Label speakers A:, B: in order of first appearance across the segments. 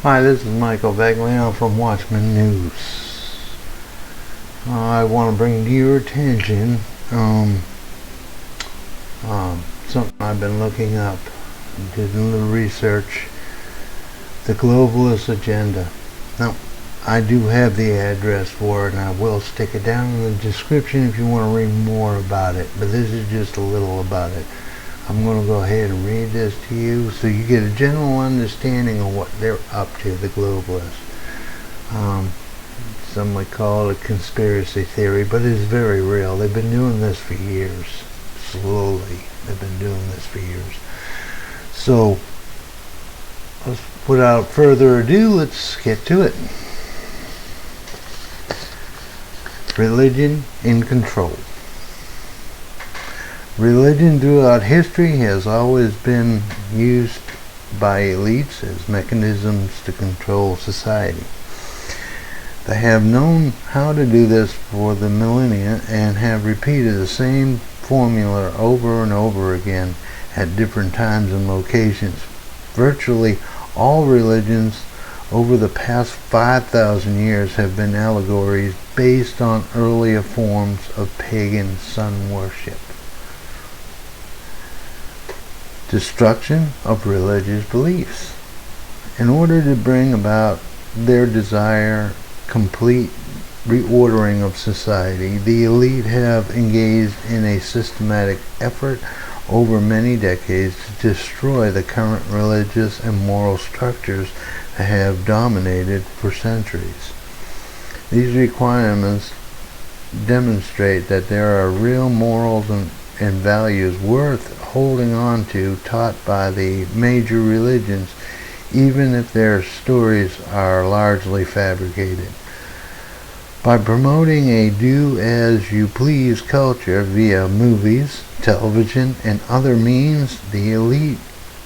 A: Hi, this is Michael Bagliano from Watchman News. I want to bring to your attention something I've been looking up, did a little research, the Globalist Agenda. Now, I do have the address for it, and I will stick it down in the description if you want to read more about it, but this is just a little about it. I'm going to go ahead and read this to you so you get a general understanding of what they're up to, the globalists. Some might call it a conspiracy theory, but it's very real. They've been doing this for years. Slowly, they've been doing this for years. So, without further ado, let's get to it. Religion in control. Religion throughout history has always been used by elites as mechanisms to control society. They have known how to do this for the millennia and have repeated the same formula over and over again at different times and locations. Virtually all religions over the past 5,000 years have been allegories based on earlier forms of pagan sun worship. Destruction of religious beliefs. In order to bring about their desired complete reordering of society, the elite have engaged in a systematic effort over many decades to destroy the current religious and moral structures that have dominated for centuries. These requirements demonstrate that there are real morals and values worth holding on to taught by the major religions, even if their stories are largely fabricated. By promoting a do-as-you-please culture via movies, television, and other means, the elite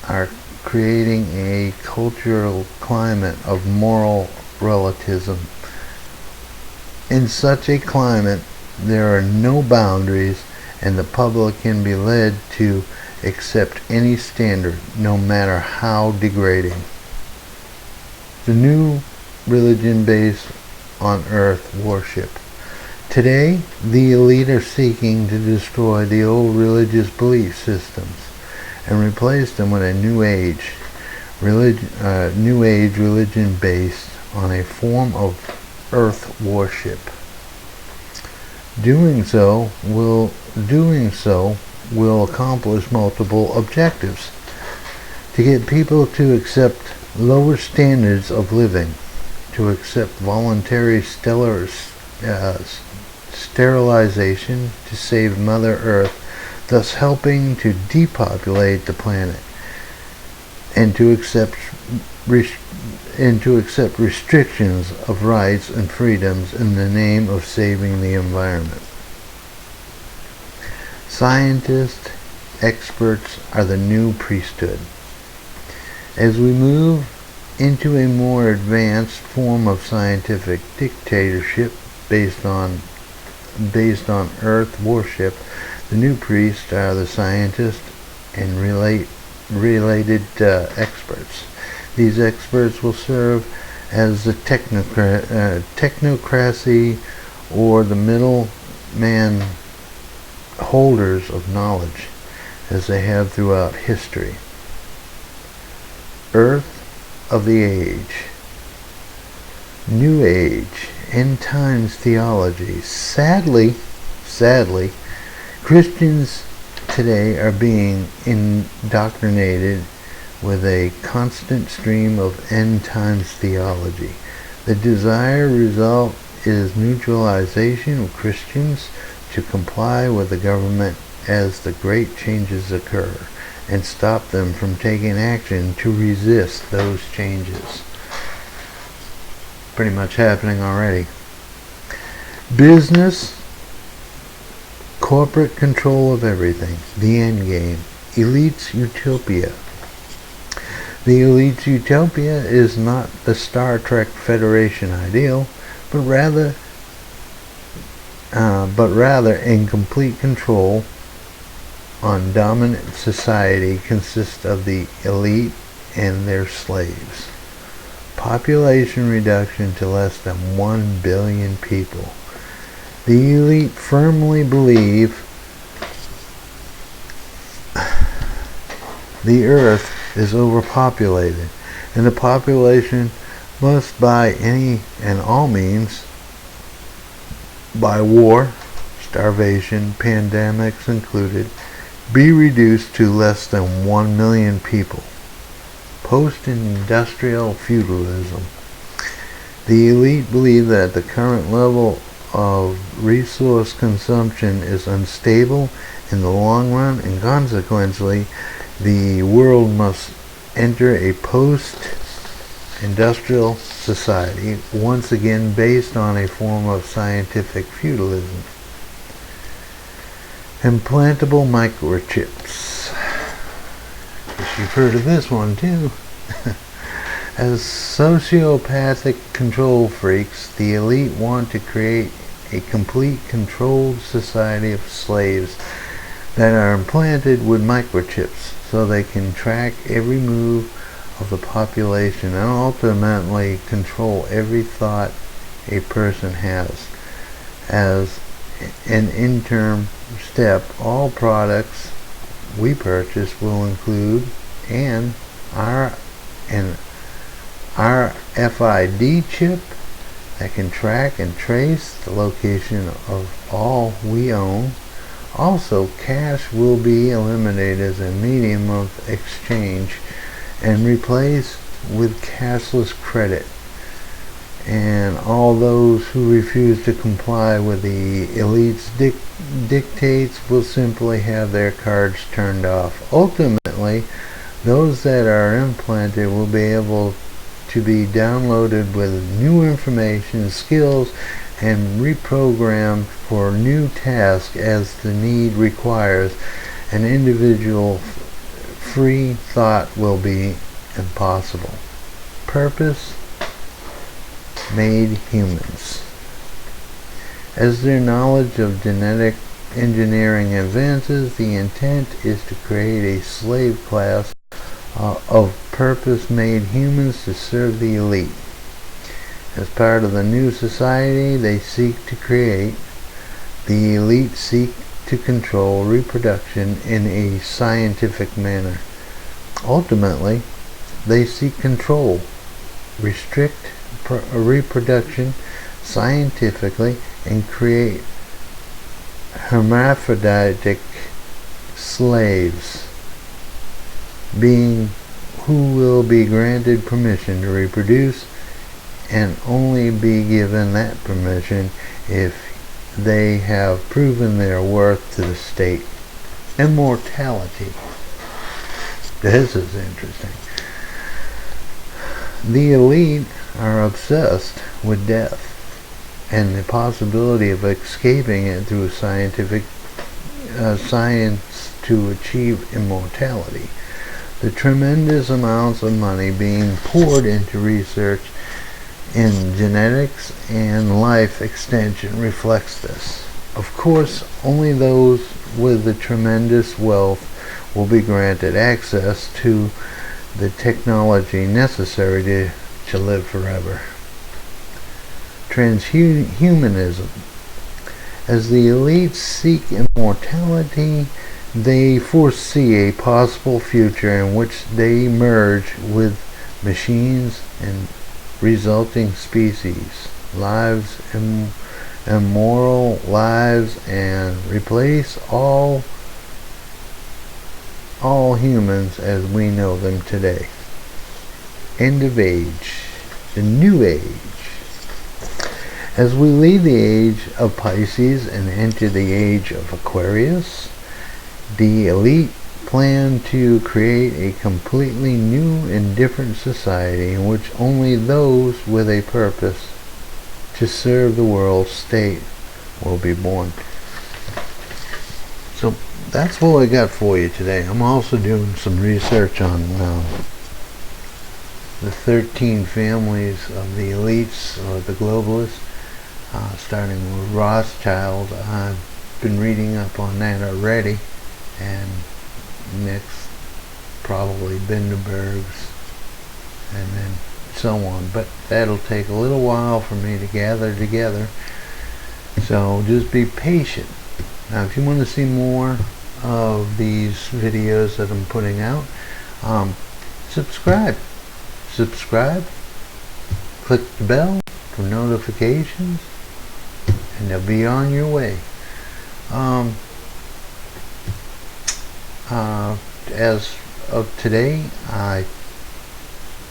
A: are creating a cultural climate of moral relativism. In such a climate, there are no boundaries, and the public can be led to accept any standard, no matter how degrading. The new religion based on earth worship. Today, the elite are seeking to destroy the old religious belief systems and replace them with a new age religion based on a form of earth worship. Doing so will accomplish multiple objectives: to get people to accept lower standards of living, to accept voluntary sterilization to save Mother Earth, thus helping to depopulate the planet, and to accept restrictions of rights and freedoms in the name of saving the environment. Scientists, experts are the new priesthood. As we move into a more advanced form of scientific dictatorship based on earth worship, the new priests are the scientists and related experts. These experts will serve as the technocracy or the middleman holders of knowledge, as they have throughout history. Earth of the Age. New Age, end times theology. Sadly, Christians today are being indoctrinated with a constant stream of end times theology. The desired result is neutralization of Christians to comply with the government as the great changes occur, and stop them from taking action to resist those changes. Pretty much happening already. Business, corporate control of everything, the end game, elite's utopia. The elite's utopia is not the Star Trek Federation ideal, but rather in complete control on dominant society consists of the elite and their slaves. population reduction to less than 1 billion people. The elite firmly believe the earth is overpopulated, and the population must by any and all means, by war, starvation, pandemics included, be reduced to less than 1 million people. Post-industrial feudalism. The elite believe that the current level of resource consumption is unstable in the long run, and consequently the world must enter a post-industrial society, once again based on a form of scientific feudalism. Implantable microchips. Guess you've heard of this one too. As sociopathic control freaks, the elite want to create a complete controlled society of slaves that are implanted with microchips so they can track every move of the population and ultimately control every thought a person has. As an interim step, all products we purchase will include an RFID chip that can track and trace the location of all we own. Also, cash will be eliminated as a medium of exchange and replaced with cashless credit. And all those who refuse to comply with the elite's dictates will simply have their cards turned off. Ultimately, those that are implanted will be able to be downloaded with new information, skills, and reprogrammed for new tasks as the need requires. An individual free thought will be impossible. Purpose made humans. As their knowledge of genetic engineering advances, the intent is to create a slave class of purpose-made humans to serve the elite. As part of the new society they seek to create, the elite seek to control reproduction in a scientific manner. Ultimately, they seek control, restrict reproduction scientifically, and create hermaphroditic slaves, being who will be granted permission to reproduce and only be given that permission if they have proven their worth to the state. Immortality. This is interesting. The elite are obsessed with death and the possibility of escaping it through scientific science to achieve immortality. The tremendous amounts of money being poured into research in genetics and life extension reflects this. Of course, only those with the tremendous wealth will be granted access to the technology necessary to live forever. Transhumanism. As the elites seek immortality, they foresee a possible future in which they merge with machines and resulting species, lives, immoral lives, and replace all humans as we know them today. End of age. The new age. As we leave the age of Pisces and enter the age of Aquarius, the elite plan to create a completely new and different society in which only those with a purpose to serve the world state will be born. So that's what I got for you today. I'm also doing some research on the 13 families of the elites or the globalists, starting with Rothschild. I've been reading up on that already, and next probably Bilderbergs, and then so on. But that'll take a little while for me to gather together. So just be patient. Now, if you want to see more of these videos that I'm putting out, subscribe. Click the bell for notifications, and they'll be on your way. As of today, I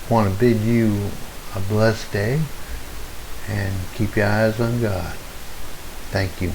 A: want to bid you a blessed day, and keep your eyes on God. Thank you.